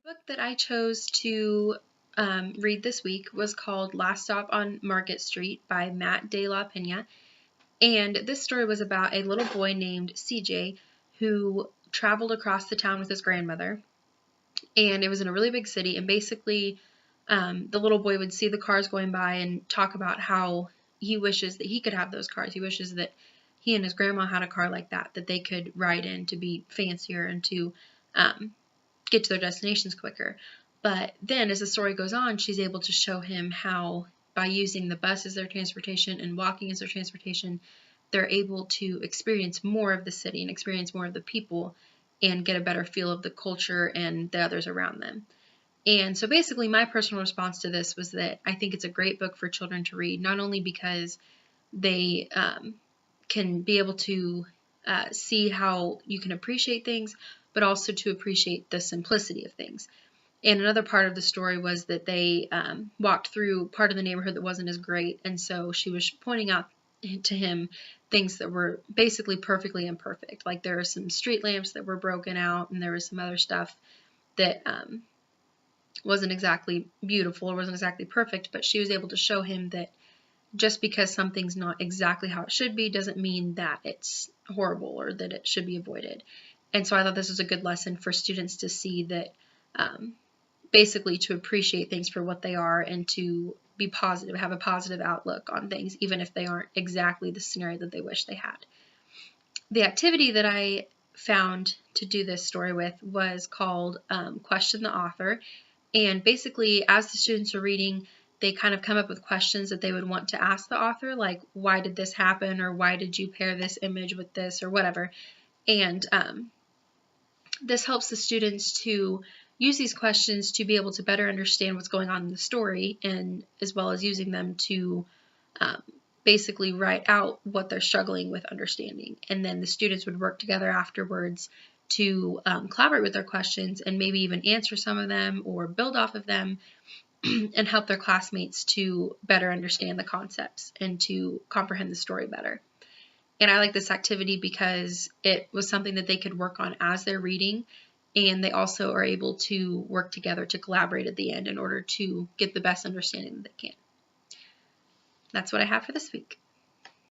Book that I chose to read this week was called Last Stop on Market Street by Matt De La Pena. And this story was about a little boy named CJ who traveled across the town with his grandmother. And it was in a really big city. And basically, the little boy would see the cars going by and talk about how he wishes that he could have those cars. He wishes that he and his grandma had a car like that they could ride in to be fancier and to get to their destinations quicker. But then as the story goes on, she's able to show him how by using the bus as their transportation and walking as their transportation, they're able to experience more of the city and experience more of the people and get a better feel of the culture and the others around them. And so basically my personal response to this was that I think it's a great book for children to read, not only because they can be able to see how you can appreciate things, but also to appreciate the simplicity of things. And another part of the story was that they walked through part of the neighborhood that wasn't as great, and so she was pointing out to him things that were basically perfectly imperfect. Like there were some street lamps that were broken out, and there was some other stuff that wasn't exactly beautiful or wasn't exactly perfect, but she was able to show him that just because something's not exactly how it should be doesn't mean that it's horrible or that it should be avoided. And so I thought this was a good lesson for students to see that basically to appreciate things for what they are and to be positive, have a positive outlook on things, even if they aren't exactly the scenario that they wish they had. The activity that I found to do this story with was called Question the Author. And basically, as the students are reading, they kind of come up with questions that they would want to ask the author, like, why did this happen, or why did you pair this image with this, or whatever. And this helps the students to use these questions to be able to better understand what's going on in the story, and as well as using them to basically write out what they're struggling with understanding. And then the students would work together afterwards to collaborate with their questions and maybe even answer some of them or build off of them and help their classmates to better understand the concepts and to comprehend the story better. And I like this activity because it was something that they could work on as they're reading, and they also are able to work together to collaborate at the end in order to get the best understanding that they can. That's what I have for this week.